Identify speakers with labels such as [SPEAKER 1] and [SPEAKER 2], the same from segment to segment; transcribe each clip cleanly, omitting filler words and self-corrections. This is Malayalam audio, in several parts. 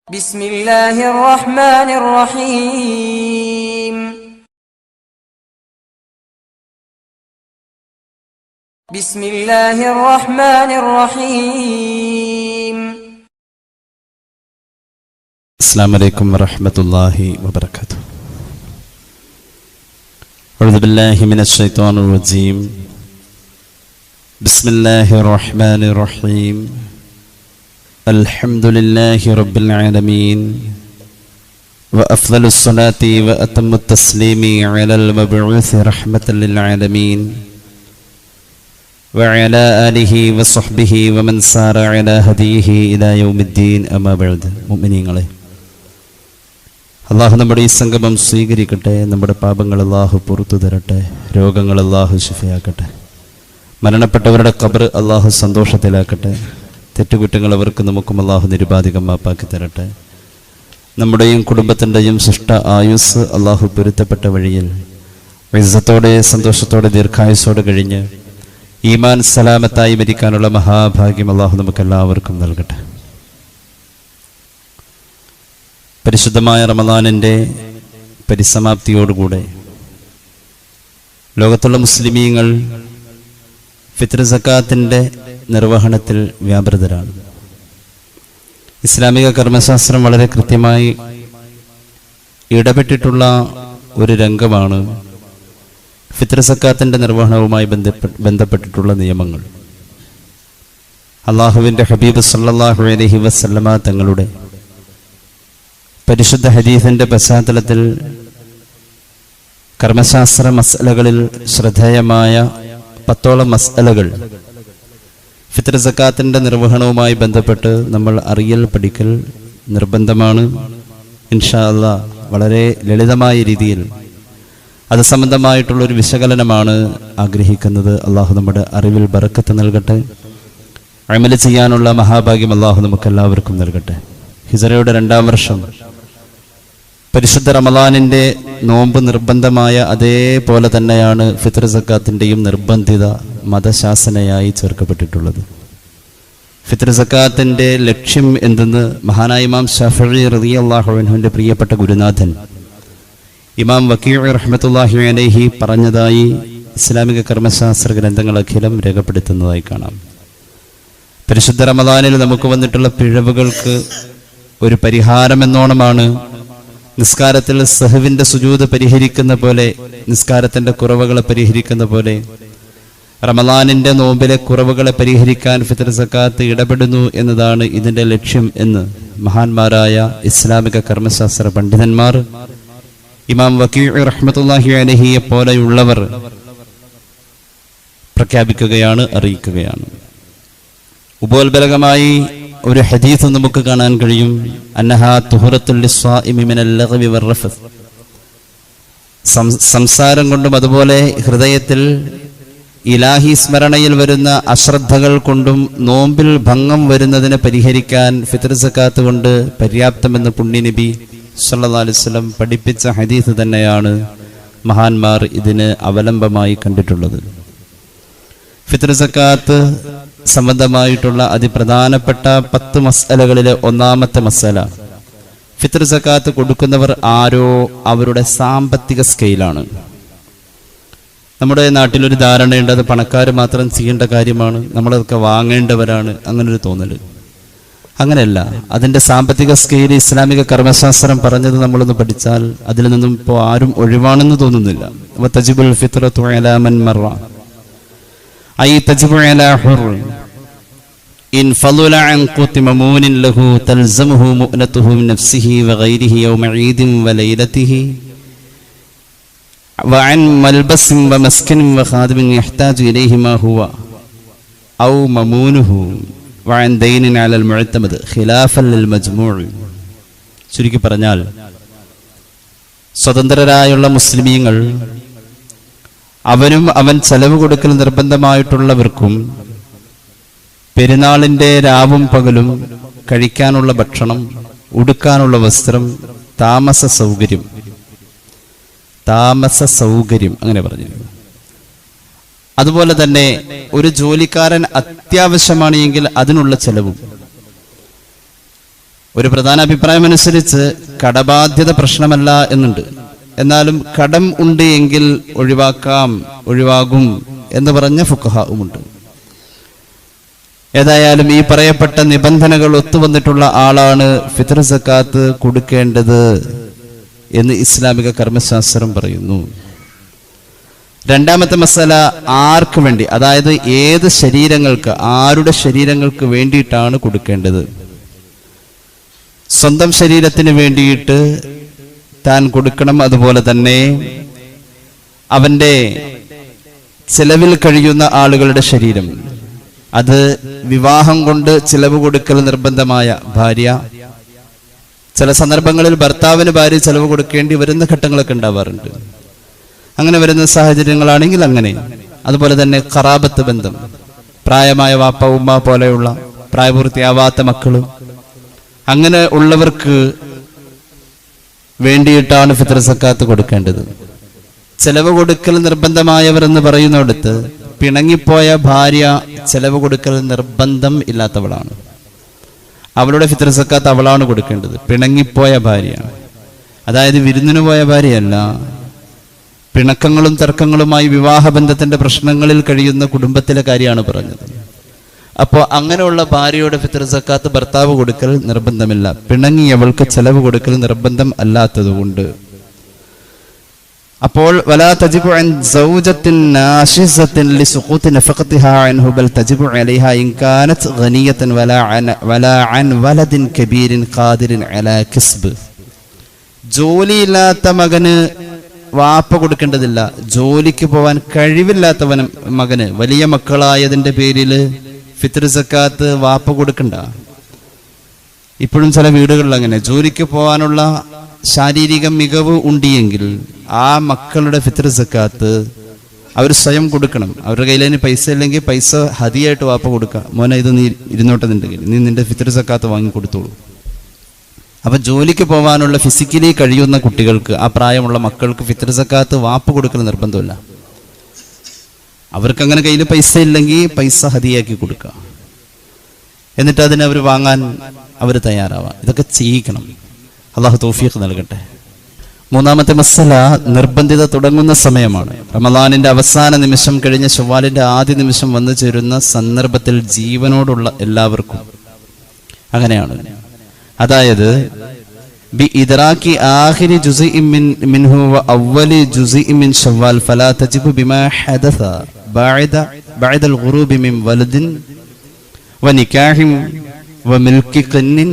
[SPEAKER 1] بسم الله الرحمن الرحيم بسم الله الرحمن الرحيم
[SPEAKER 2] السلام عليكم ورحمة الله وبركاته. أعوذ بالله من الشيطان الرجيم. بسم الله الرحمن الرحيم. الحمد لله رب العالمين وأفضل الصلاة وأتم التسليم على المبعوث رحمة للعالمين وعلى آله وصحبه ومن سار على هديه إلى يوم الدين. أما بعد. മുഅ്മിനീങ്ങളെ, അള്ളാഹു നമ്മുടെ ഈ സംഗമം സ്വീകരിക്കട്ടെ. നമ്മുടെ പാപങ്ങൾ അള്ളാഹു പുറത്തു തരട്ടെ. രോഗങ്ങൾ അള്ളാഹു ശിഫയാക്കട്ടെ. മരണപ്പെട്ടവരുടെ ഖബർ അള്ളാഹു സന്തോഷത്തിലാക്കട്ടെ. തെറ്റുകുറ്റങ്ങൾ അവർക്ക് നമുക്കും അള്ളാഹു നിരുപാധികം മാപ്പാക്കി തരട്ടെ. നമ്മുടെയും കുടുംബത്തിൻ്റെയും ശിഷ്ട ആയുസ് അള്ളാഹു പൊരുത്തപ്പെട്ട വഴിയിൽ ഇസ്സത്തോടെ സന്തോഷത്തോടെ ദീർഘായുസ്സോടെ കഴിഞ്ഞ് ഈമാൻ സലാമത്തായി മരിക്കാനുള്ള മഹാഭാഗ്യം അള്ളാഹു നമുക്കെല്ലാവർക്കും നൽകട്ടെ. പരിശുദ്ധമായ റമദാനിൻ്റെ പരിസമാപ്തിയോടുകൂടെ ലോകത്തുള്ള മുസ്ലിമീങ്ങൾ ഫിത്ർ സക്കാത്തിൻ്റെ നിർവഹണത്തിൽ വ്യാപൃതരാണ്. ഇസ്ലാമിക കർമ്മശാസ്ത്രം വളരെ കൃത്യമായി ഇടപെട്ടിട്ടുള്ള ഒരു രംഗമാണ് ഫിത്ർ സക്കാത്തിൻ്റെ നിർവഹണവുമായി ബന്ധപ്പെട്ടിട്ടുള്ള നിയമങ്ങൾ. അള്ളാഹുവിൻ്റെ ഹബീബ് സല്ലല്ലാഹു അലൈഹി വസല്ലമ തങ്ങളുടെ പരിശുദ്ധ ഹദീസിൻ്റെ പശ്ചാത്തലത്തിൽ കർമ്മശാസ്ത്ര മസ്അലകളിൽ ശ്രദ്ധേയമായ 10ഓളം മസ്അലകൾ ഫിത്ർ സക്കാത്തിൻ്റെ നിർവഹണവുമായി ബന്ധപ്പെട്ട് നമ്മൾ അറിയൽ പഠിക്കൽ നിർബന്ധമാണ്. ഇൻഷാ അല്ലാഹ് വളരെ ലളിതമായ രീതിയിൽ അത് സംബന്ധമായിട്ടുള്ളൊരു വിശകലനമാണ് ആഗ്രഹിക്കുന്നത്. അള്ളാഹു നമ്മുടെ അറിവിൽ ബറക്കത്ത് നൽകട്ടെ. അമല് ചെയ്യാനുള്ള മഹാഭാഗ്യം അള്ളാഹു നമുക്കെല്ലാവർക്കും നൽകട്ടെ. ഹിജറയുടെ 2ാം വർഷം പരിശുദ്ധ റമദാനിൻ്റെ നോമ്പ് നിർബന്ധമായ അതേപോലെ തന്നെയാണ് ഫിത്ർ സക്കാത്തിൻ്റെയും നിർബന്ധിത മതശാസനയായി ചേർക്കപ്പെട്ടിട്ടുള്ളത്. ഫിത്ർ സക്കാത്തിൻ്റെ ലക്ഷ്യം എന്തെന്ന് മഹാനായ ഇമാം ശാഫിഈ റളിയല്ലാഹു അൻഹുവിൻ്റെ പ്രിയപ്പെട്ട ഗുരുനാഥൻ ഇമാം വക്കീഉ റഹ്മത്തുള്ളാഹി അലൈഹി പറഞ്ഞതായി ഇസ്ലാമിക കർമ്മശാസ്ത്ര ഗ്രന്ഥങ്ങൾ അഖിലം രേഖപ്പെടുത്തുന്നതായി കാണാം. പരിശുദ്ധ റമദാനിൽ നമുക്ക് വന്നിട്ടുള്ള പിഴവുകൾക്ക് ഒരു പരിഹാരമെന്നോണമാണ് നിസ്കാരത്തിൽ സഹവിൻ്റെ സുജൂദ് പരിഹരിക്കുന്ന പോലെ, നിസ്കാരത്തിൻ്റെ കുറവുകളെ പരിഹരിക്കുന്ന പോലെ റമദാനിൻ്റെ നോമ്പിലെ കുറവുകളെ പരിഹരിക്കാൻ ഫിത്ർ സക്കാത്ത് ഇടപെടുന്നു എന്നതാണ് ഇതിൻ്റെ ലക്ഷ്യം എന്ന് മഹാന്മാരായ ഇസ്ലാമിക കർമ്മശാസ്ത്ര പണ്ഡിതന്മാർ ഇമാം വക്കീഉ റഹ്മത്തുള്ളാഹി അലൈഹിയെ പോലെയുള്ളവർ പ്രഖ്യാപിക്കുകയാണ്, അറിയിക്കുകയാണ്. ഉപോത്ബലകമായി ഒരു ഹദീസ് നമുക്ക് കാണാൻ കഴിയും. അന്നഹാ തുഹറത്തുൽ ലിസ്വാഇമി മിനൽ ലഗ്വി വറഫസ്. സംസാരം കൊണ്ടും അതുപോലെ ഹൃദയത്തിൽ ഇലാഹി സ്മരണയിൽ വരുന്ന അശ്രദ്ധകൾ കൊണ്ടും നോമ്പിൽ ഭംഗം വരുന്നതിനെ പരിഹരിക്കാൻ ഫിത്ർ സക്കാത്ത് കൊണ്ട് പര്യാപ്തമെന്ന് പുണ്യനബി സല്ലല്ലാഹു അലൈഹി വസല്ലം പഠിപ്പിച്ച ഹദീസ് തന്നെയാണ് മഹാന്മാർ ഇതിന് അവലംബമായി കണ്ടിട്ടുള്ളത്. ഫിത്ർ സക്കാത്ത് സംബന്ധമായിട്ടുള്ള അതിപ്രധാനപ്പെട്ട 10 മസ്അലകളിലെ 1ാമത്തെ മസ്അല, ഫിത്ർ സക്കാത്ത് കൊടുക്കുന്നവർ ആരോ അവരുടെ സാമ്പത്തിക സ്കെയിലാണ്. നമ്മുടെ നാട്ടിലൊരു ധാരണയുണ്ട്, അത് പണക്കാർ മാത്രം ചെയ്യേണ്ട കാര്യമാണ്, നമ്മളതൊക്കെ വാങ്ങേണ്ടവരാണ്, അങ്ങനൊരു തോന്നല്. അങ്ങനെയല്ല. അതിൻ്റെ സാമ്പത്തിക സ്കെയിൽ ഇസ്ലാമിക കർമ്മശാസ്ത്രം പറഞ്ഞത് നമ്മളൊന്ന് പഠിച്ചാൽ അതിൽ നിന്നും ഇപ്പോൾ ആരും ഒഴിവാണെന്ന് തോന്നുന്നില്ല. വതജിബുൽ ഫിത്രതു അലാ മൻ മറ ഐ തജിബു അലാ ഹുർ ഇൻ ഫളല അൻ ഖുതി മമൂനിൻ ലഹു തൽസമുഹു മുഅനതുഹു മിൻ നഫ്സിഹി വഗൈരിഹി യൗമ ഈദിൻ വലൈലതിഹി വഅൻ മൽബസിൻ വമസ്കനിൻ വഖാദിമിൻ യഹ്താജു ഇലൈഹി മാ ഹുവ ഔ മമൂനുഹു വഅൻ ദൈനിൻ അലൽ മുഅ്തമദ് ഖിലാഫൻ ലിൽ മജ്മൂഉ. ചുരുക്കി പറഞ്ഞാൽ, സ്വതന്ത്രരായുള്ള മുസ്ലിമീങ്ങൾ അവൻ ചെലവ് കൊടുക്കൽ നിർബന്ധമായിട്ടുള്ളവർക്കും പെരുന്നാളിൻ്റെ രാവും പകലും കഴിക്കാനുള്ള ഭക്ഷണം, ഉടുക്കാനുള്ള വസ്ത്രം, താമസ സൗകര്യം അങ്ങനെ പറഞ്ഞിരിക്കുന്നു. അതുപോലെ തന്നെ ഒരു ജോലിക്കാരൻ അത്യാവശ്യമാണ് എങ്കിൽ അതിനുള്ള ചെലവും, ഒരു പ്രധാന അഭിപ്രായമനുസരിച്ച് കടബാധ്യത പ്രശ്നമല്ല എന്നുണ്ട്. എന്നാലും കടം ഉണ്ട് എങ്കിൽ ഒഴിവാകും എന്ന് പറഞ്ഞ ഫുഖഹാഉമുണ്ട്. ഏതായാലും ഈ പറയപ്പെട്ട നിബന്ധനകൾ ഒത്തുവന്നിട്ടുള്ള ആളാണ് ഫിത്ർ സക്കാത്ത് കൊടുക്കേണ്ടത് എന്ന് ഇസ്ലാമിക കർമ്മശാസ്ത്രം പറയുന്നു. രണ്ടാമത്തെ മസല, ആർക്ക് വേണ്ടി, അതായത് ഏത് ശരീരങ്ങൾക്ക്, ആരുടെ ശരീരങ്ങൾക്ക് വേണ്ടിയിട്ടാണ് കൊടുക്കേണ്ടത്. സ്വന്തം ശരീരത്തിന് വേണ്ടിയിട്ട് താൻ കൊടുക്കണം. അതുപോലെ തന്നെ അവന്റെ ചിലവിൽ കഴിയുന്ന ആളുകളുടെ ശരീരം, അത് വിവാഹം കൊണ്ട് ചിലവ് കൊടുക്കൽ നിർബന്ധമായ ഭാര്യ, ചില സന്ദർഭങ്ങളിൽ ഭർത്താവിന് ഭാര്യ ചിലവ് കൊടുക്കേണ്ടി വരുന്ന ഘട്ടങ്ങളൊക്കെ ഉണ്ടാവാറുണ്ട്. അങ്ങനെ വരുന്ന സാഹചര്യങ്ങളാണെങ്കിൽ അങ്ങനെ. അതുപോലെ തന്നെ ഖറാബത്ത് ബന്ധം, പ്രായമായ വാപ്പ ഉമ്മ പോലെയുള്ള പ്രായപൂർത്തിയാവാത്ത മക്കളും, അങ്ങനെ ഉള്ളവർക്ക് വേണ്ടിയിട്ടാണ് ഫിത്ർ സക്കാത്ത് കൊടുക്കേണ്ടത്. ചെലവ് കൊടുക്കൽ നിർബന്ധമായവർ എന്ന് പറയുന്നിടത്ത് പിണങ്ങിപ്പോയ ഭാര്യ ചെലവ് കൊടുക്കൽ നിർബന്ധം ഇല്ലാത്തവളാണ്. അവളുടെ ഫിത്ർ സക്കാത്ത് അവളാണ് കൊടുക്കേണ്ടത്. പിണങ്ങിപ്പോയ ഭാര്യ, അതായത് വിരുന്നിന് പോയ ഭാര്യയല്ല, പിണക്കങ്ങളും തർക്കങ്ങളുമായി വിവാഹബന്ധത്തിന്റെ പ്രശ്നങ്ങളിൽ കഴിയുന്ന കുടുംബത്തിലെ കാര്യമാണ് പറഞ്ഞത്. അപ്പോൾ അങ്ങനെയുള്ള ഭാര്യയുടെ ഫിത്ർ സക്കാത്ത് ഭർത്താവ് കൊടുക്കൽ നിർബന്ധമില്ല. പിണങ്ങിയവൾക്ക് ചെലവ് കൊടുക്കൽ നിർബന്ധം അല്ലാത്തതുകൊണ്ട്. അപ്പോൾ വലാ തജിബു അൻ സൗജത്തിൻ നാശിസത്തിൻ ലിസുഖൂതി നഫഖതിഹാ അൻഹു ബൽ തജിബു അലൈഹാ ഇൻ കാനത് ഗനിയതൻ വലാ അൻ വലദിൻ കബീരിൻ ഖാദിരിൻ അലാ കസ്ബ്. ജോലിയില്ലാത്ത മകന് വാപ്പ കൊടുക്കേണ്ടതില്ല. ജോലിക്ക് പോവാൻ കഴിവില്ലാത്തവന് മകന്, വലിയ മക്കളായതിന്റെ പേരിൽ ഫിത്ർ സക്കാത്ത് വാപ്പ കൊടുക്കണ്ട. ഇപ്പോഴും ചില വീടുകളിൽ അങ്ങനെ ജോലിക്ക് പോകാനുള്ള ശാരീരിക മികവ് ഉണ്ടെങ്കിൽ ആ മക്കളുടെ ഫിത്ർ സക്കാത്ത് അവർ സ്വയം കൊടുക്കണം. അവരുടെ കയ്യിൽ അതിന് പൈസ ഇല്ലെങ്കിൽ പൈസ ഹദിയായിട്ട് വാപ്പ കൊടുക്കുക. മോനെ, ഇത് നീ ഇരുന്നോട്ടതുണ്ടെങ്കിൽ നീ നിന്റെ ഫിത്ർ സക്കാത്ത് വാങ്ങി കൊടുത്തോളൂ. അപ്പൊ ജോലിക്ക് പോകാനുള്ള ഫിസിക്കലി കഴിയുന്ന കുട്ടികൾക്ക്, ആ പ്രായമുള്ള മക്കൾക്ക് ഫിത്ർ സക്കാത്ത് വാപ്പ കൊടുക്കൽ നിർബന്ധമില്ല. അവർക്ക് അങ്ങനെ കയ്യിൽ പൈസ ഇല്ലെങ്കിൽ പൈസ ഹദിയാക്കി കൊടുക്കുക. എന്നിട്ട് അതിനെ അവർ വാങ്ങാൻ അവർ തയ്യാറാവാം. ഇതൊക്കെ ചെയ്യിക്കണം. അള്ളാഹു തൗഫീഖ് നൽകട്ടെ. മൂന്നാമത്തെ മസല, നിർബന്ധിത തുടങ്ങുന്ന സമയമാണ്. റമളാനിന്റെ അവസാന നിമിഷം കഴിഞ്ഞ് ശവ്വാലിന്റെ ആദ്യ നിമിഷം വന്നു ചേരുന്ന സന്ദർഭത്തിൽ ജീവനോടുള്ള എല്ലാവർക്കും അങ്ങനെയാണ്. അതായത് ബി ഇദ്റാക്കി ആഖിരി ജുസ്ഇൻ മിൻഹു വ അവ്വലി ജുസ്ഇൻ മിൻ ശവ്വാൽ ഫലാ തജിബു ബിമാ ഹദസ ബഅദൽ ഖുറൂബി മിൻ വലദിൻ വ നികാഹിൻ വ മിൽകി ഖന്നിൻ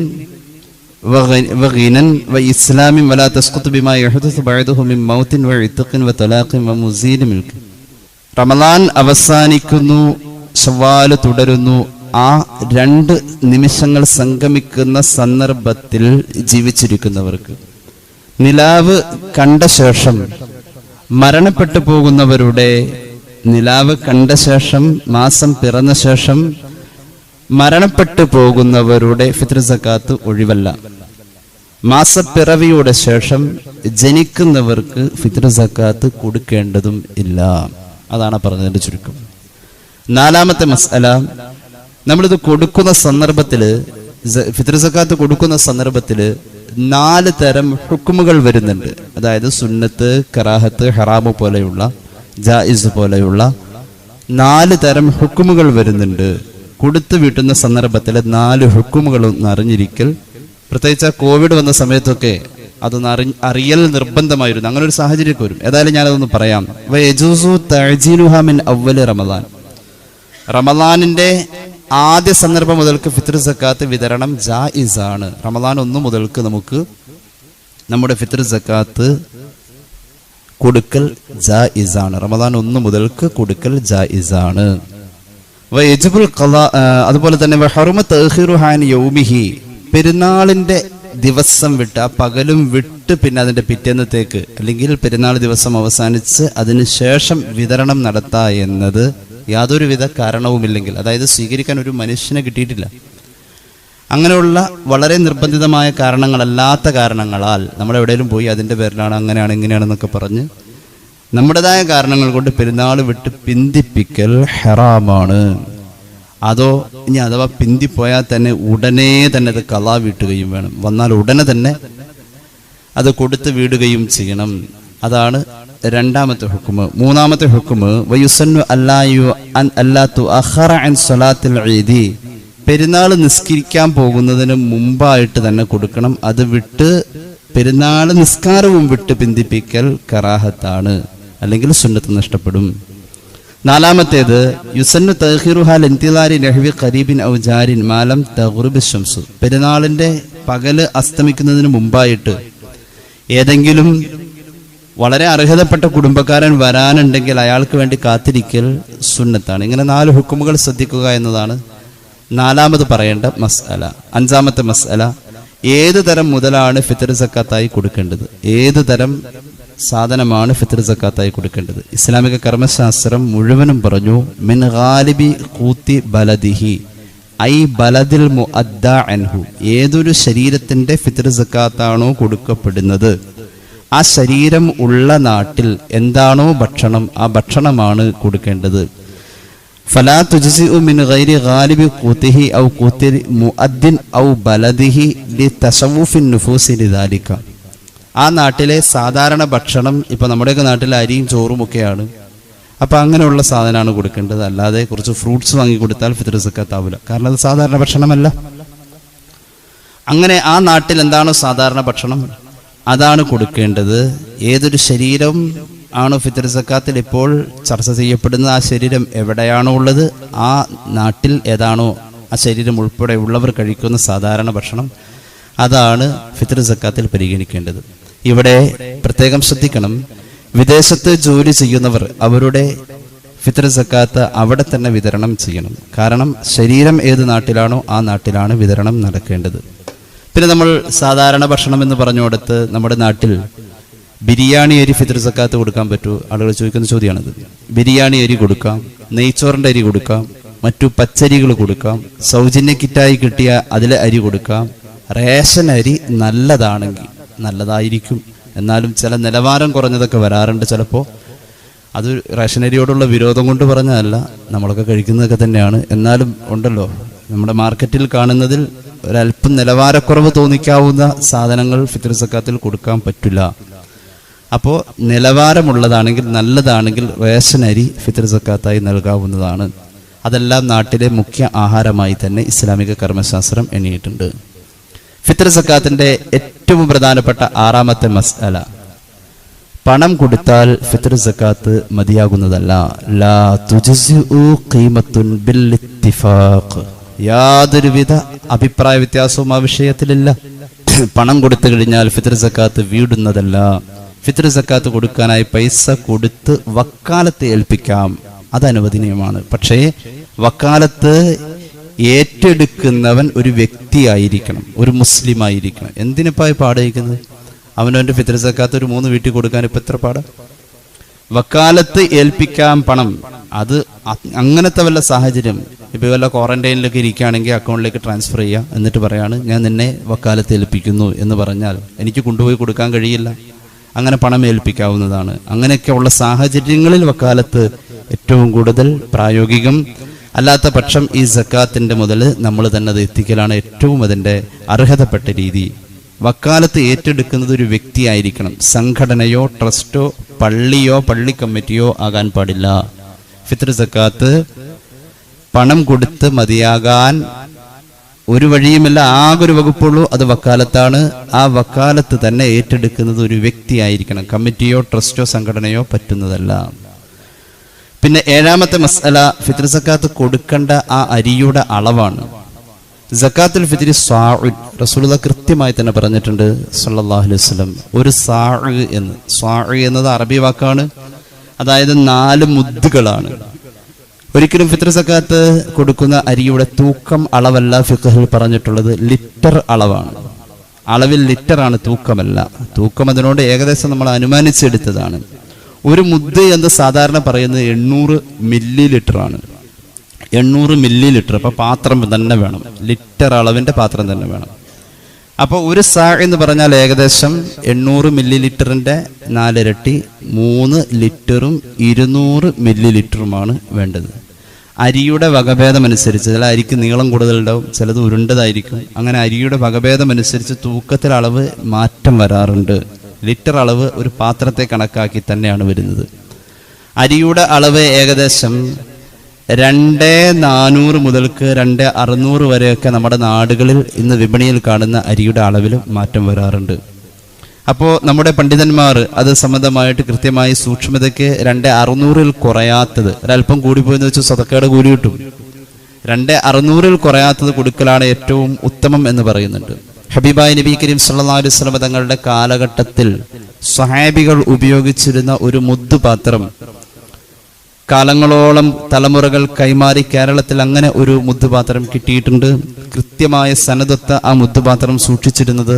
[SPEAKER 2] വ ഗിനൻ വ ഇസ്ലാമിൻ വലാ തസ്ഖുതു ബിമാ യഹദസു ബഅദഹു മിൻ മൗത്തിൻ വ ഇത്ഖിൻ വ തലാഖിൻ വ മുസീൽ മിൽകി. റമളാൻ അവസാനിക്കുന്നു, ശവ്വാൽ തുടരുന്നു. ആ 2 നിമിഷങ്ങൾ സംഗമിക്കുന്ന സന്ദർഭത്തിൽ ജീവിച്ചിരിക്കുന്നവർക്ക്, നിലാവ് കണ്ട ശേഷം മരണപ്പെട്ടു പോകുന്നവരുടെ, നിലാവ് കണ്ട ശേഷം മാസം പിറന്ന ശേഷം മരണപ്പെട്ടു പോകുന്നവരുടെ ഫിത്ർ സക്കാത്ത് ഒഴിവല്ല. മാസപ്പിറവിയുടെ ശേഷം ജനിക്കുന്നവർക്ക് ഫിത്ർ സക്കാത്ത് കൊടുക്കേണ്ടതും ഇല്ല. അതാണ് പറഞ്ഞതിന്റെ ചുരുക്കം. നാലാമത്തെ മസ്അല, നമ്മളിത് കൊടുക്കുന്ന സന്ദർഭത്തില്, ഫിത്ർ സക്കാത്ത് കൊടുക്കുന്ന സന്ദർഭത്തില് 4 തരം ഹുക്കുമുകൾ വരുന്നുണ്ട്. അതായത് സുന്നത്ത്, കറാഹത്ത്, ഹറാമു പോലെയുള്ള, ജായിസ് പോലെയുള്ള 4 തരം ഹുക്കുമുകൾ വരുന്നുണ്ട്. കൊടുത്തു വീട്ടുന്ന സന്ദർഭത്തില് 4 ഹുക്കുമുകളൊന്ന് അറിഞ്ഞിരിക്കൽ, പ്രത്യേകിച്ച് കോവിഡ് വന്ന സമയത്തൊക്കെ അതൊന്ന് അറിയൽ നിർബന്ധമായിരുന്നു. അങ്ങനെ ഒരു സാഹചര്യമൊക്കെ വരും. ഏതായാലും ഞാനതൊന്ന് പറയാം. വയജൂസു തഅ്ജീലുഹാ മിൻ അവ്വലി റമളാൻ. റമളാനിന്റെ ആദ്യ സന്ദർഭം മുതൽക്ക് ഫിത്ർ സക്കാത്ത് വിതരണം ജായിസാണ്. റമളാൻ 1 മുതൽക്ക് നമുക്ക് നമ്മുടെ ഫിത്ർ സക്കാത്ത് കൊടുക്കൽ ജായിസാണ്. റമളാൻ 1 മുതൽക്ക് കൊടുക്കൽ ജായിസാണ്. വയജിബുൽ ഖളാ, അതുപോലെ തന്നെ വഹറുമ തഅഖീറുഹാ അൻ യൗമിഹി, പെരുന്നാളിന്റെ ദിവസം വിട്ട്, ആ പകലും വിട്ട് പിന്നെ അതിന്റെ പിറ്റേന്നത്തേക്ക്, അല്ലെങ്കിൽ പെരുന്നാൾ ദിവസം അവസാനിച്ച് അതിന് ശേഷം വിതരണം നടത്താ എന്നത് യാതൊരുവിധ കാരണവുമില്ലെങ്കിൽ, അതായത് സ്വീകരിക്കാൻ ഒരു മനുഷ്യനെ കിട്ടിയിട്ടില്ല, അങ്ങനെയുള്ള വളരെ നിർബന്ധിതമായ കാരണങ്ങളല്ലാത്ത കാരണങ്ങളാൽ നമ്മൾ എവിടെയെങ്കിലും പോയി അതിൻ്റെ പേരിലാണ് അങ്ങനെയാണ് ഇങ്ങനെയാണെന്നൊക്കെ പറഞ്ഞ് നമ്മുടേതായ കാരണങ്ങൾ കൊണ്ട് പെരുന്നാൾ വിട്ട് പിന്തിപ്പിക്കൽ ഹറാമാണ്. അതോ ഇനി അഥവാ പിന്തിപ്പോയാൽ തന്നെ ഉടനെ തന്നെ അത് ഖളാ വീട്ടുകയും വേണം, വന്നാൽ ഉടനെ തന്നെ അത് കൊടുത്ത് വീടുകയും ചെയ്യണം. അതാണ് രണ്ടാമത്തെ ഹുക്കുമ്. മൂന്നാമത്തെ ഹുക്കുമ് വയുസന്നു അല്ലാ തുഅഖറ അൻ സ്വലാത്തിൽ ഈദി, പെരുന്നാൾ നിസ്കരിക്കാൻ പോകുന്നതിന് മുമ്പായിട്ട് തന്നെ കൊടുക്കണം. അത് വിട്ട് പെരുന്നാൾ നിസ്കാരവും വിട്ട് പിന്തിപ്പിക്കൽ കറാഹത്താണ്, അല്ലെങ്കിൽ സുന്നത്ത് നഷ്ടപ്പെടും. നാലാമത്തേത് യുസന്നു തഖീറുഹാൽ ഇന്തിലാരി നഹ്വി ഖരീബിൻ ഔ ജാരിൻ മാലം തഗ്റുബ് ശംസു, പെരുന്നാളിന്റെ പകല് അസ്തമിക്കുന്നതിന് മുമ്പായിട്ട് ഏതെങ്കിലും വളരെ അർഹതപ്പെട്ട കുടുംബക്കാരൻ വരാനുണ്ടെങ്കിൽ അയാൾക്ക് വേണ്ടി കാത്തിരിക്കൽ സുന്നത്താണ്. ഇങ്ങനെ 4 ഹുക്കുമുകൾ ശ്രദ്ധിക്കുക എന്നതാണ് നാലാമത് പറയേണ്ട മസ്അല. അഞ്ചാമത്തെ മസ്അല, ഏത് തരം മുതലാണ് ഫിത്ർ സക്കാത്തായി കൊടുക്കേണ്ടത്, ഏത് തരം സാധനമാണ് ഫിത്ർ സക്കാത്തായി കൊടുക്കേണ്ടത്? ഇസ്ലാമിക കർമ്മശാസ്ത്രം മുഴുവനും പറഞ്ഞു മിൻ ഗാലിബി ഖൂത്തി ബലദിഹി ഐ ബലദിൽ മുഅദ്ദ അൻഹു, ഏതൊരു ശരീരത്തിന്റെ ഫിത്ർ സക്കാത്താണോ കൊടുക്കപ്പെടുന്നത് ആ ശരീരം ഉള്ള നാട്ടിൽ എന്താണോ ഭക്ഷണം, ആ ഭക്ഷണമാണ് കൊടുക്കേണ്ടത്. ഫലാ തുജ്സിഉ മിൻ ഗൈരി ഗാലിബി ഖൂതിഹി ഔ ഖൂതി മുഅദ്ദിൻ ഔ ബലദിഹി ലിതശവ്വുഫിൻ നുഫൂസി ലിദാലിക, ആ നാട്ടിലെ സാധാരണ ഭക്ഷണം, ഇപ്പൊ നമ്മുടെയൊക്കെ നാട്ടിൽ അരിയും ചോറും ഒക്കെയാണ്, അപ്പൊ അങ്ങനെയുള്ള സാധനമാണ് കൊടുക്കേണ്ടത്. അല്ലാതെ കുറച്ച് ഫ്രൂട്ട്സ് വാങ്ങി കൊടുത്താൽ ഫിത്ർ സക്കാത്ത് ആവില്ല, കാരണം അത് സാധാരണ ഭക്ഷണമല്ല. അങ്ങനെ ആ നാട്ടിൽ എന്താണോ സാധാരണ ഭക്ഷണം അതാണ് കൊടുക്കേണ്ടത്. ഏതൊരു ശരീരം ആണോ ഫിത്ർ സക്കാത്തിൽ ഇപ്പോൾ ചർച്ച ചെയ്യപ്പെടുന്നത്, ആ ശരീരം എവിടെയാണോ ഉള്ളത് ആ നാട്ടിൽ ഏതാണോ ആ ശരീരം ഉൾപ്പെടെ ഉള്ളവർ കഴിക്കുന്ന സാധാരണ ഭക്ഷണം അതാണ് ഫിത്ർ സക്കാത്തിൽ പരിഗണിക്കേണ്ടത്. ഇവിടെ പ്രത്യേകം ശ്രദ്ധിക്കണം, വിദേശത്ത് ജോലി ചെയ്യുന്നവർ അവരുടെ ഫിത്ർ സക്കാത്ത് അവിടെ തന്നെ വിതരണം ചെയ്യണം. കാരണം ശരീരം ഏത് നാട്ടിലാണോ ആ നാട്ടിലാണ് വിതരണം നടക്കേണ്ടത്. പിന്നെ നമ്മൾ സാധാരണ ഭക്ഷണം എന്ന് പറഞ്ഞുകൊടുത്ത് നമ്മുടെ നാട്ടിൽ ബിരിയാണി അരി ഫിത്ർ സക്കാത്ത് കൊടുക്കാൻ പറ്റുമോ? ആളുകൾ ചോദിക്കുന്ന ചോദ്യമാണത്. ബിരിയാണി അരി കൊടുക്കാം, നെയ്ച്ചോറിൻ്റെ അരി കൊടുക്കാം, മറ്റു പച്ചരികൾ കൊടുക്കാം, സൗജന്യ കിറ്റായി കിട്ടിയ അതിലെ അരി കൊടുക്കാം. റേഷൻ അരി നല്ലതാണെങ്കിൽ നല്ലതായിരിക്കും, എന്നാലും ചില നിലവാരം കുറഞ്ഞതൊക്കെ വരാറുണ്ട്. ചിലപ്പോൾ അത് റേഷനരിയോടുള്ള വിരോധം കൊണ്ട് പറഞ്ഞതല്ല, നമ്മളൊക്കെ കഴിക്കുന്നതൊക്കെ തന്നെയാണ്. എന്നാലും ഉണ്ടല്ലോ നമ്മുടെ മാർക്കറ്റിൽ കാണുന്നതിൽ ഒരല്പം നിലവാരക്കുറവ് തോന്നിക്കാവുന്ന സാധനങ്ങൾ ഫിത്ർ സക്കാത്തിൽ കൊടുക്കാൻ പറ്റില്ല. അപ്പോൾ നിലവാരമുള്ളതാണെങ്കിൽ നല്ലതാണെങ്കിൽ റേഷൻ അരി ഫിത്ർ സക്കാത്തായി നൽകാവുന്നതാണ്. അതെല്ലാം നാട്ടിലെ മുഖ്യ ആഹാരമായി തന്നെ ഇസ്ലാമിക കർമ്മശാസ്ത്രം എണ്ണിയിട്ടുണ്ട്. ഫിത്ർ സക്കാത്തിന്റെ ഏറ്റവും പ്രധാനപ്പെട്ട ആറാമത്തെ മസ്അല, പണം കൊടുത്താൽ ഫിത്ർ സക്കാത്ത് മതിയാകുന്നതല്ല. ലാ തുജ്സിഉ ഖീമത്തുൻ ബിൽ ഇത്തിഫാഖ്, യാതൊരുവിധ അഭിപ്രായ വ്യത്യാസവും ആ വിഷയത്തിലില്ല. പണം കൊടുത്തു കഴിഞ്ഞാൽ ഫിത്ർ സക്കാത്ത് വീടുന്നതല്ല. ഫിത്ർ സക്കാത്ത് കൊടുക്കാനായി പൈസ കൊടുത്ത് വക്കാലത്ത് ഏൽപ്പിക്കാം, അത് അനുവദനീയമാണ്. പക്ഷേ വക്കാലത്ത് ഏറ്റെടുക്കുന്നവൻ ഒരു വ്യക്തിയായിരിക്കണം, ഒരു മുസ്ലിം ആയിരിക്കണം. എന്തിനിപ്പായി പാടയിക്കുന്നത്? അവനവൻ്റെ ഫിത്ർ സക്കാത്ത് ഒരു 3 വീട്ടിൽ കൊടുക്കാൻ ഇപ്പം എത്ര പാടാ? വക്കാലത്ത് ഏൽപ്പിക്കാൻ പണം, അത് അങ്ങനത്തെ വല്ല സാഹചര്യം, ഇപ്പോൾ വല്ല ക്വാറന്റൈനിലൊക്കെ ഇരിക്കുകയാണെങ്കിൽ അക്കൗണ്ടിലേക്ക് ട്രാൻസ്ഫർ ചെയ്യുക, എന്നിട്ട് പറയാണ് ഞാൻ നിന്നെ വക്കാലത്ത് ഏൽപ്പിക്കുന്നു എന്ന് പറഞ്ഞാൽ എനിക്ക് കൊണ്ടുപോയി കൊടുക്കാൻ കഴിയില്ല. അങ്ങനെ പണം ഏൽപ്പിക്കാവുന്നതാണ്. അങ്ങനെയൊക്കെയുള്ള സാഹചര്യങ്ങളിൽ വക്കാലത്ത് ഏറ്റവും കൂടുതൽ പ്രായോഗികം. അല്ലാത്ത പക്ഷം ഈ സക്കാത്തിന്റെ മുതൽ നമ്മൾ തന്നെ അത് എത്തിക്കലാണ് ഏറ്റവും അതിൻ്റെ അർഹതപ്പെട്ട രീതി. വക്കാലത്ത് ഏറ്റെടുക്കുന്നത് ഒരു വ്യക്തിയായിരിക്കണം, സംഘടനയോ ട്രസ്റ്റോ പള്ളിയോ പള്ളി കമ്മിറ്റിയോ ആകാൻ പാടില്ല. ഫിത്ർ സക്കാത്ത് പണം കൊടുത്ത് മതിയാകാൻ ഒരു വഴിയുമില്ല, ആകെ ഒരു വകുപ്പുള്ളൂ, അത് വക്കാലത്താണ്. ആ വക്കാലത്ത് തന്നെ ഏറ്റെടുക്കുന്നത് ഒരു വ്യക്തിയായിരിക്കണം, കമ്മിറ്റിയോ ട്രസ്റ്റോ സംഘടനയോ പറ്റുന്നതല്ല. പിന്നെ ഏഴാമത്തെ മസ്അല, ഫിത്ർ സക്കാത്ത് കൊടുക്കേണ്ട ആ അരിയുടെ അളവാണ്. സക്കാത്തുൽ ഫിത്രി സാഉൻ, റസൂലുള്ളാഹി കൃത്യമായി തന്നെ പറഞ്ഞിട്ടുണ്ട് സല്ലല്ലാഹു അലൈഹി വസല്ലം, ഒരു സാഉ എന്ന്. സാഉ എന്നത് അറബി വാക്കാണ്, അതായത് 4 മുദ്ദുകളാണ്. ഒരിക്കലും ഫിത്ർ സക്കാത്ത് കൊടുക്കുന്ന അരിയുടെ തൂക്കം അളവല്ല ഫിഖ്ഹിൽ പറഞ്ഞിട്ടുള്ളത്, ലിറ്റർ അളവാണ്. അളവിൽ ലിറ്ററാണ്, തൂക്കമല്ല. തൂക്കം അതിനോട് ഏകദേശം നമ്മൾ അനുമാനിച്ചെടുത്തതാണ്. ഒരു മുദ്ദ് എന്ന് സാധാരണ പറയുന്നത് 800 മില്ലി ലിറ്ററാണ്. 800 milli litre. അപ്പോൾ പാത്രം തന്നെ വേണം, ലിറ്റർ അളവിൻ്റെ പാത്രം തന്നെ വേണം. അപ്പോൾ ഒരു സാ എന്ന് പറഞ്ഞാൽ ഏകദേശം 800 മില്ലി ലിറ്ററിൻ്റെ 4 ഇരട്ടി 3 ലിറ്ററും 200 മില്ലി ലിറ്ററുമാണ് വേണ്ടത്. അരിയുടെ വകഭേദമനുസരിച്ച് ചില അരിക്ക് നീളം കൂടുതലുണ്ടാവും, ചിലത് ഉരുണ്ടതായിരിക്കും. അങ്ങനെ അരിയുടെ വകഭേദമനുസരിച്ച് തൂക്കത്തിൽ അളവ് മാറ്റം വരാറുണ്ട്. ലിറ്റർ അളവ് ഒരു പാത്രത്തെ കണക്കാക്കി തന്നെയാണ് വരുന്നത്. അരിയുടെ അളവ് ഏകദേശം 2400 മുതൽക്ക് 2600 വരെയൊക്കെ നമ്മുടെ നാടുകളിൽ ഇന്ന് വിപണിയിൽ കാണുന്ന അരിയുടെ അളവിൽ മാറ്റം വരാറുണ്ട്. അപ്പോൾ നമ്മുടെ പണ്ഡിതന്മാർ അത് സംബന്ധമായിട്ട് കൃത്യമായി സൂക്ഷ്മതയ്ക്ക് 2600 കുറയാത്തത്, ഒരല്പം കൂടിപ്പോയെന്ന് വെച്ച് സദക്കയുടെ കൂലി കിട്ടും. 2600 കുറയാത്തത് കൊടുക്കലാണ് ഏറ്റവും ഉത്തമം എന്ന് പറയുന്നുണ്ട്. ഹബീബായ നബി കരീം സല്ലല്ലാഹു അലൈഹി വസല്ലം തങ്ങളുടെ കാലഘട്ടത്തിൽ സ്വഹാബികൾ ഉപയോഗിച്ചിരുന്ന ഒരു മുദ്ദുപാത്രം കാലങ്ങളോളം തലമുറകൾ കൈമാറി കേരളത്തിൽ അങ്ങനെ ഒരു മുദ്ദുപാത്രം കിട്ടിയിട്ടുണ്ട്. കൃത്യമായ സനദൊത്ത ആ മുദ്ദുപാത്രം സൂക്ഷിച്ചിരുന്നത്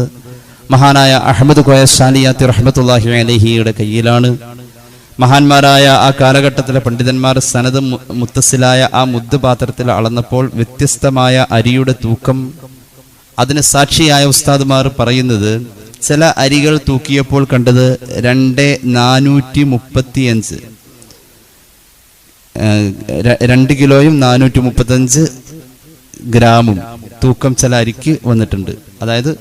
[SPEAKER 2] മഹാനായ അഹമ്മദ് കോയ ഷാലിയാത്തി റഹ്മത്തുള്ളാഹി അലൈഹിയുടെ കയ്യിലാണ്. മഹാന്മാരായ ആ കാലഘട്ടത്തിലെ പണ്ഡിതന്മാർ സനദ് മുത്തസിലായ ആ മുദ്ദുപാത്രത്തിൽ അളന്നപ്പോൾ വ്യത്യസ്തമായ അരിയുടെ തൂക്കം, അതിന് സാക്ഷിയായ ഉസ്താദുമാർ പറയുന്നത് ചില അരികൾ തൂക്കിയപ്പോൾ കണ്ടത് 2435 2 കിലോയും 435 ഗ്രാമും തൂക്കം ചില അരിക്ക് വന്നിട്ടുണ്ട്. അതായത്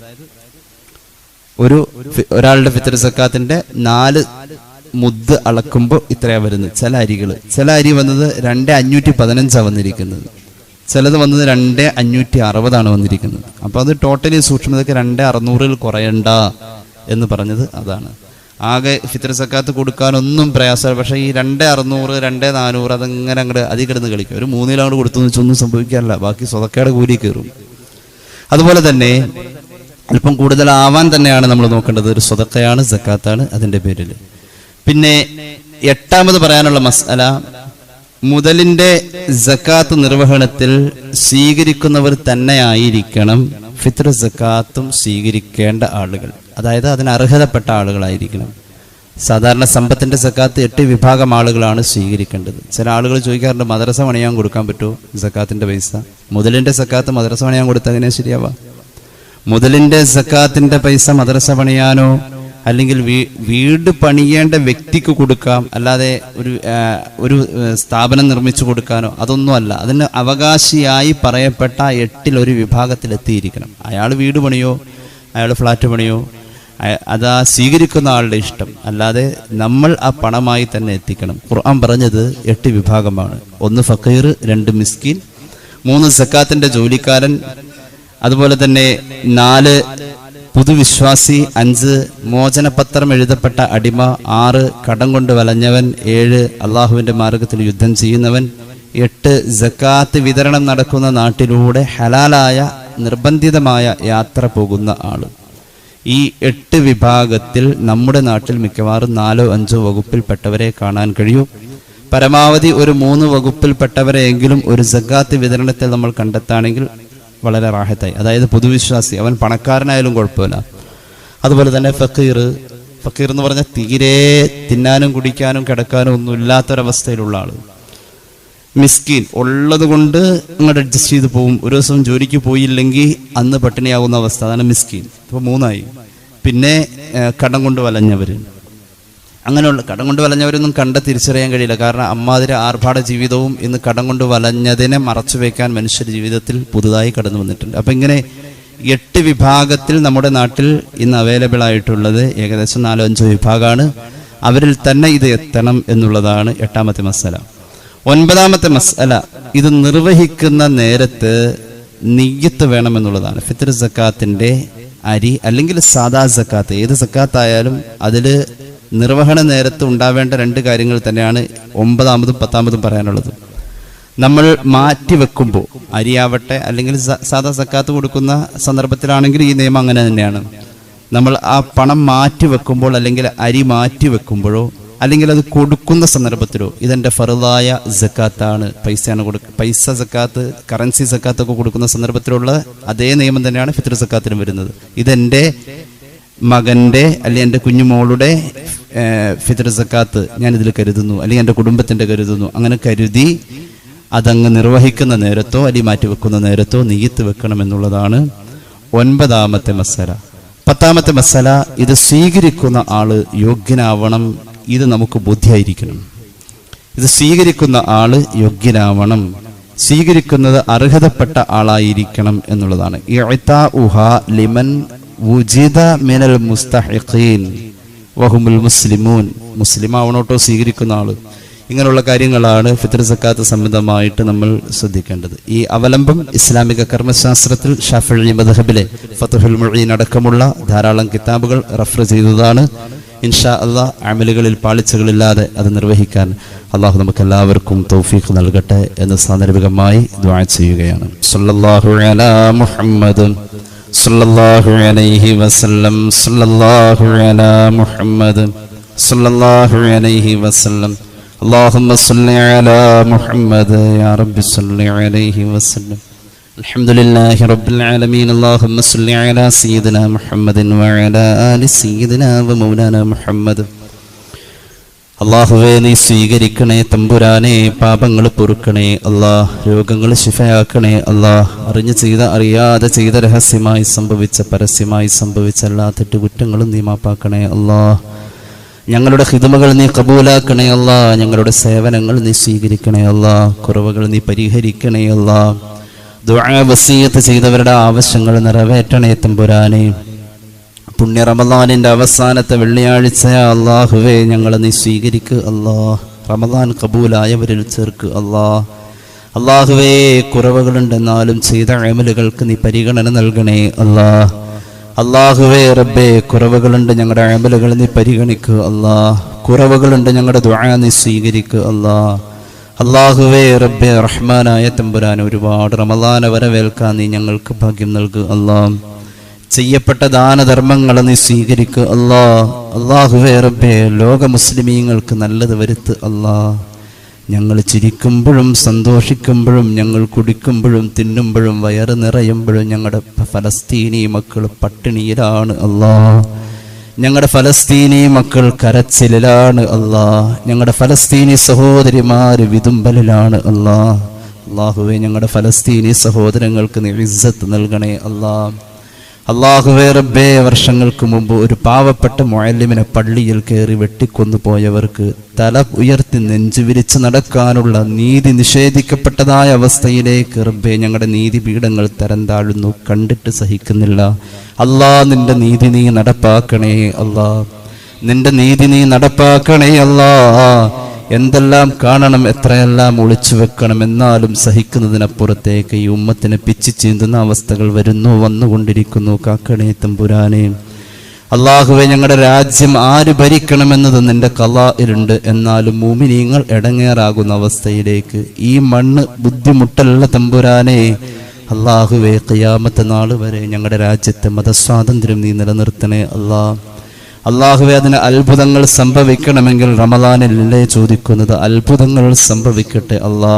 [SPEAKER 2] ഒരാളുടെ ഫിത്ർ സക്കാത്തിന്റെ 4 മുദ്ദ് അളക്കുമ്പോൾ ഇത്രയാ വരുന്നത്. ചില അരി വന്നത് 2515 വന്നിരിക്കുന്നത്, ചിലത് വന്നത് 2560 വന്നിരിക്കുന്നത്. അപ്പൊ അത് ടോട്ടലി സൂക്ഷ്മതയ്ക്ക് 2600 കുറയണ്ട എന്ന് പറഞ്ഞത് അതാണ്. ആകെ ഫിത്ർ സക്കാത്ത് കൊടുക്കാനൊന്നും പ്രയാസമാണ്. പക്ഷേ ഈ 2600 2400 അതങ്ങനെ അങ്ങോട്ട് അതി കിടന്ന് കളിക്കും. ഒരു 3 അങ്ങോട്ട് കൊടുത്തു വെച്ചൊന്നും സംഭവിക്കാറില്ല, ബാക്കി സ്വതക്കയുടെ കൂലി കയറും. അതുപോലെ തന്നെ അല്പം കൂടുതലാവാൻ തന്നെയാണ് നമ്മൾ നോക്കേണ്ടത്. ഒരു സ്വതക്കയാണ്, സക്കാത്താണ് അതിന്റെ പേരിൽ. പിന്നെ 8ാമത് പറയാനുള്ള മസ്അല, മുതലിന്റെ സക്കാത്ത് നിർവഹണത്തിൽ സ്വീകരിക്കുന്നവർ തന്നെ ആയിരിക്കണം ഫിത്ർ സക്കാത്തും സ്വീകരിക്കേണ്ട ആളുകൾ. അതായത് അതിന് അർഹതപ്പെട്ട ആളുകളായിരിക്കണം. സാധാരണ സമ്പത്തിന്റെ സക്കാത്ത് 8 വിഭാഗം ആളുകളാണ് സ്വീകരിക്കേണ്ടത്. ചില ആളുകൾ ചോദിക്കാറുണ്ട്, മദ്രസ പണിയാൻ കൊടുക്കാൻ പറ്റുമോ സക്കാത്തിന്റെ പൈസ? മുതലിന്റെ സക്കാത്ത് മദ്രസ പണിയാൻ കൊടുത്താൽ എങ്ങനെ ശരിയാവാ? മുതലിന്റെ സക്കാത്തിന്റെ പൈസ മദ്രസ പണിയാനോ അല്ലെങ്കിൽ വീട് പണിയേണ്ട വ്യക്തിക്ക് കൊടുക്കാം, അല്ലാതെ ഒരു സ്ഥാപനം നിർമ്മിച്ചു കൊടുക്കാനോ അതൊന്നും അല്ല. അതിന് അവകാശിയായി പറയപ്പെട്ട 8ൽ ഒരു വിഭാഗത്തിലെത്തിയിരിക്കണം. അയാൾ വീട് പണിയോ അയാൾ ഫ്ലാറ്റ് പണിയോ അതാ സ്വീകരിക്കുന്ന ആളുടെ ഇഷ്ടം, അല്ലാതെ നമ്മൾ ആ പണമായി തന്നെ എത്തിക്കണം. ഖുർആൻ പറഞ്ഞത് 8 വിഭാഗമാണ്. 1 ഫഖീർ, 2 മിസ്കീൻ, 3 സക്കാത്തിന്റെ ജോലിക്കാരൻ, അതുപോലെ തന്നെ 4 പുതുവിശ്വാസി, 5 മോചനപത്രം എഴുതപ്പെട്ട അടിമ, 6 കടം കൊണ്ട് വലഞ്ഞവൻ, 7 അള്ളാഹുവിന്റെ മാർഗത്തിൽ യുദ്ധം ചെയ്യുന്നവൻ, 8 സക്കാത്ത് വിതരണം നടക്കുന്ന നാട്ടിലൂടെ ഹലാലായ നിർബന്ധിതമായ യാത്ര പോകുന്ന ആള്. ഈ 8 വിഭാഗത്തിൽ നമ്മുടെ നാട്ടിൽ മിക്കവാറും 4ഓ 5ഓ വകുപ്പിൽപ്പെട്ടവരെ കാണാൻ കഴിയും. പരമാവധി ഒരു 3 വകുപ്പിൽപ്പെട്ടവരെയെങ്കിലും ഒരു സക്കാത്ത് വിതരണത്തിൽ നമ്മൾ കണ്ടെത്താണെങ്കിൽ വളരെ റാഹത്തായി. അതായത് പൊതുവിശ്വാസി, അവൻ പണക്കാരനായാലും കുഴപ്പമില്ല. അതുപോലെ തന്നെ ഫക്കീർ എന്ന് പറഞ്ഞാൽ തീരെ തിന്നാനും കുടിക്കാനും കിടക്കാനും ഒന്നും ഇല്ലാത്തൊരവസ്ഥയിലുള്ള ആള്. മിസ്കീൻ ഉള്ളത് കൊണ്ട് അങ്ങോട്ട് അഡ്ജസ്റ്റ് ചെയ്ത് പോകും. ഒരു ദിവസം ജോലിക്ക് പോയില്ലെങ്കിൽ അന്ന് പട്ടിണിയാകുന്ന അവസ്ഥ, അതാണ് മിസ്കീൻ. ഇപ്പോൾ 3ആയി. പിന്നെ കടം കൊണ്ട് വലഞ്ഞവര്, അങ്ങനെയുള്ള കടം കൊണ്ട് വലഞ്ഞവരൊന്നും തിരിച്ചറിയാൻ കഴിയില്ല. കാരണം അമ്മാതിരി ആർഭാട ജീവിതവും ഇന്ന് കടം കൊണ്ട് വലഞ്ഞതിനെ മറച്ചു വയ്ക്കാൻ മനുഷ്യ ജീവിതത്തിൽ പുതുതായി കടന്നു വന്നിട്ടുണ്ട്. അപ്പം ഇങ്ങനെ 8 വിഭാഗത്തിൽ നമ്മുടെ നാട്ടിൽ ഇന്ന് അവൈലബിൾ ആയിട്ടുള്ളത് ഏകദേശം 4-5 വിഭാഗമാണ്. അവരിൽ തന്നെ ഇത് എത്തണം എന്നുള്ളതാണ് 8ാമത്തെ മസ്അല. 9ാമത്തെ മസ്അല, ഇത് നിർവഹിക്കുന്ന നേരത്ത് നിയ്യത്ത് വേണമെന്നുള്ളതാണ്. ഫിത്ർ സക്കാത്തിന്റെ അരി അല്ലെങ്കിൽ സാദാ സക്കാത്ത്, ഏത് സക്കാത്തായാലും അതിൽ നിർവഹണ നേരത്ത് ഉണ്ടാവേണ്ട 2 കാര്യങ്ങൾ തന്നെയാണ് 9ാമതും 10ാമതും പറയാനുള്ളത്. നമ്മൾ മാറ്റി വെക്കുമ്പോൾ, അരിയാവട്ടെ അല്ലെങ്കിൽ സാദാ സക്കാത്ത് കൊടുക്കുന്ന സന്ദർഭത്തിലാണെങ്കിൽ ഈ നിയമം അങ്ങനെ തന്നെയാണ്. നമ്മൾ ആ പണം മാറ്റി വെക്കുമ്പോൾ അല്ലെങ്കിൽ അരി മാറ്റി വെക്കുമ്പോഴോ അല്ലെങ്കിൽ അത് കൊടുക്കുന്ന സന്ദർഭത്തിലോ ഇതെന്റെ ഫർദായ സക്കാത്താണ്, പൈസ സക്കാത്ത്, കറൻസി സക്കാത്തൊക്കെ കൊടുക്കുന്ന സന്ദർഭത്തിലുള്ള അതേ നിയമം തന്നെയാണ് ഫിത്ർ സക്കാത്തിനും വരുന്നത്. ഇതെന്റെ മകന്റെ അല്ലെങ്കിൽ എൻ്റെ കുഞ്ഞുമോളുടെ ഫിത്ർ സക്കാത്ത് ഞാനിതിൽ കരുതുന്നു, അല്ലെങ്കിൽ എൻ്റെ കുടുംബത്തിന്റെ കരുതുന്നു. അങ്ങനെ കരുതി അതങ്ങ് നിർവഹിക്കുന്ന നേരത്തോ അല്ലെങ്കിൽ മാറ്റി വെക്കുന്ന നേരത്തോ നിയ്യത്ത് വെക്കണമെന്നുള്ളതാണ് 9ാമത്തെ മസ്അല. 10ാമത്തെ മസ്അല, ഇത് സ്വീകരിക്കുന്ന ആള് യോഗ്യനാവണം. ഇത് നമുക്ക് ബോധ്യമായിരിക്കണം. ഇത് സ്വീകരിക്കുന്ന ആള് യോഗ്യനാവണം. സ്വീകരിക്കുന്നത് അർഹതപ്പെട്ട ആളായിരിക്കണം എന്നുള്ളതാണ്. ഇഅ്താഉഹാ ലിമൻ വുജിദ മിനൽ മുസ്തഹിഖീൻ വഹുമുൽ മുസ്ലിമൂൻ. മുസ്ലിമാവണോട്ടോ സ്വീകരിക്കുന്ന ആള്. ഇങ്ങനെയുള്ള കാര്യങ്ങളാണ് ഫിത്ർ സക്കാത്ത് സംബന്ധമായിട്ട് നമ്മൾ ശ്രദ്ധിക്കേണ്ടത്. ഈ അവലംബം ഇസ്ലാമിക കർമ്മശാസ്ത്രത്തിൽ ഷാഫിഈ മദ്ഹബിലെ ഫത്ഹുൽ മുഈൻ അടക്കമുള്ള ധാരാളം കിതാബുകൾ റഫർ ചെയ്തതാണ്. ഇൻഷാ അല്ലാഹ് അമലുകളിൽ പാളിച്ചകളില്ലാതെ അത് നിർവഹിക്കാൻ അള്ളാഹു നമുക്ക് എല്ലാവർക്കും തൗഫീഖ് നൽകട്ടെ എന്ന് സാന്ദർഭികമായി ദുആ ചെയ്യുകയാണ്. സല്ലല്ലാഹു അലാ മുഹമ്മദ് സല്ലല്ലാഹു അലൈഹി വസല്ലം സല്ലല്ലാഹു അലാ മുഹമ്മദ് സല്ലല്ലാഹു അലൈഹി വസല്ലം اللهم صل على محمد يا رب صل عليه وسلم. الحمد لله رب العالمين. اللهم صل على سيدنا محمد وعلى آل سيدنا ومولانا محمد. അല്ലാഹുവേ നീ സ്വീകരിക്കണേ തമ്പുരാനെ, പാപങ്ങൾ പൊറുക്കണേ അല്ലാഹ്, രോഗങ്ങൾ ശിഫയാക്കണേ അല്ലാഹ്, അറിഞ്ഞു ചെയ്ത അറിയാതെ ചെയ്ത രഹസ്യമായി സംഭവിച്ച പരസ്യമായി സംഭവിച്ച എല്ലാ തെറ്റുകുറ്റങ്ങളും നീ മാപ്പാക്കണേ അല്ലാഹ്. ഞങ്ങളുടെ ഖിദ്മകൾ നീ കബൂലാക്കണേ അല്ലാ, ഞങ്ങളുടെ സേവനങ്ങൾ നീ സ്വീകരിക്കണേ അല്ലാ, കുറവുകൾ നീ പരിഹരിക്കണേ അല്ലാ. ദുആ വസിയത്ത് ചെയ്തവരുടെ ആവശ്യങ്ങൾ നിറവേറ്റണേ തമ്പുരാനെ. പുണ്യ റമളാനിന്റെ അവസാനത്തെ വെള്ളിയാഴ്ച അല്ലാഹുവേ ഞങ്ങളെ നീ സ്വീകരിക്കുക അല്ലാ, റമളാൻ കബൂലായവരിൽ ചേർക്ക് അല്ലാ. അല്ലാഹുവേ കുറവുകളുണ്ടെന്നാലും ചെയ്ത അമലുകൾക്ക് നീ പരിഗണന നൽകണേ അല്ലാ. അല്ലാഹുവേ റബ്ബേ കുറവുകളുണ്ട്, ഞങ്ങളുടെ അമലുകൾ നീ പരിഗണിക്കുക അല്ലാ. കുറവുകളുണ്ട്, ഞങ്ങളുടെ ദുആ നീ സ്വീകരിക്കുക അല്ലാ. അല്ലാഹുവേ റബ്ബേ റഹ്മാനായ തമ്പുരാൻ, ഒരുപാട് റമളാന വരവേൽക്കാൻ നീ ഞങ്ങൾക്ക് ഭാഗ്യം നൽകുക അല്ലാ. ചെയ്യപ്പെട്ട ദാനധർമ്മങ്ങൾ നീ സ്വീകരിക്കുക അല്ലാ. അല്ലാഹുവേ റബ്ബേ ലോക മുസ്ലിമീങ്ങൾക്ക് നല്ലത് വരുത്ത് അല്ലാ. ഞങ്ങൾ ചിരിക്കുമ്പോഴും സന്തോഷിക്കുമ്പോഴും, ഞങ്ങൾ കുടിക്കുമ്പോഴും തിന്നുമ്പോഴും വയറ് നിറയുമ്പോഴും ഞങ്ങളുടെ ഫലസ്തീനി മക്കൾ പട്ടിണിയിലാണ് അല്ലാ. ഞങ്ങളുടെ ഫലസ്തീനി മക്കൾ കരച്ചിലാണ് അല്ലാ. ഞങ്ങളുടെ ഫലസ്തീനി സഹോദരിമാര് വിതുമ്പലിലാണ് അല്ലാ. അല്ലാഹുവേ ഞങ്ങളുടെ ഫലസ്തീനി സഹോദരങ്ങൾക്ക് നീ ഇസ്സത്ത് നൽകണേ അല്ലാ. അല്ലാഹുവേ റബ്ബേ വർഷങ്ങൾക്ക് മുമ്പ് ഒരു പാവപ്പെട്ട മുഅല്ലിമിനെ പള്ളിയിൽ കയറി വെട്ടിക്കൊന്നു പോയവർക്ക് തല ഉയർത്തി നെഞ്ചു വിരിച്ച് നടക്കാനുള്ള നീതി നിഷേധിക്കപ്പെട്ടതായ അവസ്ഥയിലേക്ക് റബ്ബേ ഞങ്ങളുടെ നീതിപീഠങ്ങൾ തരം താഴുന്നു, കണ്ടിട്ട് സഹിക്കുന്നില്ല. അല്ലാ നിന്റെ നീതി നീ നടപ്പാക്കണേ അല്ലാ, നിന്റെ നീതി നീ നടപ്പാക്കണേ അല്ലാ. എന്തെല്ലാം കാണണം, എത്രയെല്ലാം ഒളിച്ചു വെക്കണം, എന്നാലും സഹിക്കുന്നതിനപ്പുറത്തേക്ക് ഈ ഉമ്മത്തിനെ പിച്ചു ചീന്തുന്ന അവസ്ഥകൾ വന്നുകൊണ്ടിരിക്കുന്നു. കാക്കണേ തമ്പുരാനെ. അല്ലാഹുവേ ഞങ്ങളുടെ രാജ്യം ആര് ഭരിക്കണമെന്നത് നിന്റെ ഖലാഇലുണ്ട്, എന്നാലും മുഅ്മിനീങ്ങൾ ഇടങ്ങേറാകുന്ന അവസ്ഥയിലേക്ക് ഈ മണ്ണ് ബുദ്ധിമുട്ടല്ല തമ്പുരാനെ. അല്ലാഹുവേ ഖിയാമത്ത് നാൾ വരെ ഞങ്ങളുടെ രാജ്യത്തെ മതസ്വാതന്ത്ര്യം നീ നിലനിർത്തണേ അല്ലാ. അല്ലാഹുവേ അതിന് അത്ഭുതങ്ങൾ സംഭവിക്കണമെങ്കിൽ റമളാനിലല്ലേ ചോദിക്കുന്നത്, അത്ഭുതങ്ങൾ സംഭവിക്കട്ടെ അല്ലാ.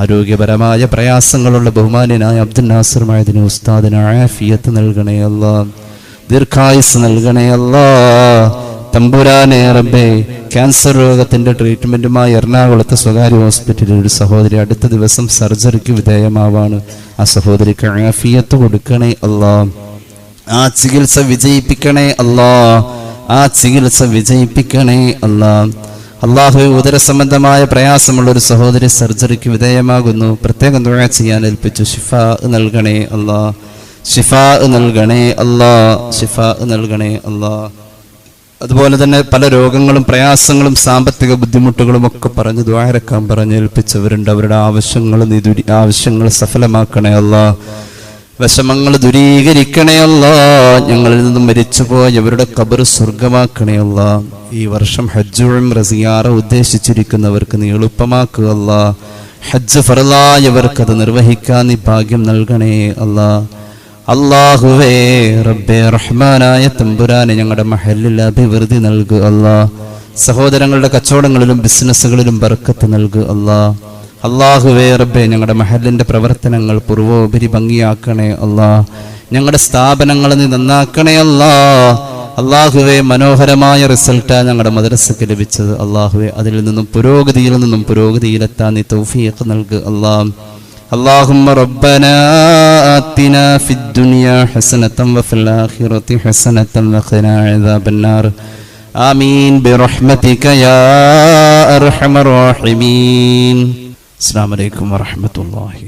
[SPEAKER 2] ആരോഗ്യപരമായ പ്രയാസങ്ങളുള്ള ബഹുമാന്യനായ അബ്ദുൽ നാസർ മഅദിനി ഉസ്താദിന് ആഫിയത്ത് നൽകണേ അല്ലാ, ദീർഘായുസ് നൽകണേ അല്ലാ. തമ്പുരാനെ റബ്ബേ ക്യാൻസർ രോഗത്തിന്റെ ട്രീറ്റ്മെന്റുമായി എറണാകുളത്തെ സ്വകാര്യ ഹോസ്പിറ്റലിൽ ഒരു സഹോദരി അടുത്ത ദിവസം സർജറിക്ക് വിധേയമാവാണ്. ആ സഹോദരിക്ക് ആഫിയത്ത് കൊടുക്കണേ അല്ലാ. ആ ചികിത്സ വിജയിപ്പിക്കണേ അല്ലാ, ആ ചികിത്സ വിജയിപ്പിക്കണേ അല്ലാ. അല്ലാഹുവേ ഉദര സംബന്ധമായ പ്രയാസമുള്ള ഒരു സഹോദരി സർജറിക്ക് വിധേയമാകുന്നു, പ്രത്യേകം ദുആ ചെയ്യാൻ ഏൽപ്പിച്ചു. ശിഫാ നൽകണേ അല്ലാ, ശിഫാ നൽകണേ അല്ലാ, ശിഫാ നൽകണേ അല്ലാ. അതുപോലെ തന്നെ പല രോഗങ്ങളും പ്രയാസങ്ങളും സാമ്പത്തിക ബുദ്ധിമുട്ടുകളും ഒക്കെ പറഞ്ഞ് ദുആരക്കാൻ പറഞ്ഞ് ഏൽപ്പിച്ചവരുണ്ട്. അവരുടെ ആവശ്യങ്ങൾ സഫലമാക്കണേ അല്ലാ, വിഷമങ്ങൾ ദൂരീകരിക്കണേ അല്ലാ. ഞങ്ങളിൽ നിന്നും മരിച്ചുപോയവരുടെ ഖബർ സ്വർഗമാക്കണേ അല്ലാ. ഈ വർഷം ഹജ്ജ് ഉംറ സിയാറ ഉദ്ദേശിച്ചിരിക്കുന്നവർക്ക് നീ എളുപ്പമാക്കുക അല്ലാ. ഹജ്ജ് ഫർളായവർക്ക് അത് നിർവഹിക്കാൻ നീ ഭാഗ്യം നൽകണേ അല്ലാ. അല്ലാഹുവേ റബ്ബേ റഹ്മാനായ തമ്പുരാനെ ഞങ്ങളുടെ മഹല്ലിൽ അഭിവൃദ്ധി നൽകുക അല്ലാ. സഹോദരങ്ങളുടെ കച്ചവടങ്ങളിലും ബിസിനസ്സുകളിലും ബർക്കത്ത് നൽകുക അല്ലാ. അല്ലാഹുവേ റബ്ബേ ഞങ്ങളുടെ മഹല്ലിന്റെ പ്രവർത്തനങ്ങൾ പൂർവോപരി ഭംഗിയാക്കണേ അല്ലാ. ഞങ്ങളുടെ സ്ഥാപനങ്ങൾ നീ നന്നാക്കണേ അല്ലാ. അല്ലാഹുവേ മനോഹരമായ റിസൾട്ടാ ഞങ്ങളുടെ മദ്രസയ്ക്ക് ലഭിച്ചത്. അല്ലാഹുവേ അതിൽ നിന്നും പുരോഗതിയിലെത്താൻ നീ തൗഫീഖ് നൽകുക അല്ലാ. اللهم ربنا آتنا في الدنيا حسنة وفي الآخرة حسنة وقنا عذاب النار آمين برحمتك يا أرحم الراحمين. അസ്സലാമു അലൈക്കും വറഹ്മത്തുള്ളാഹി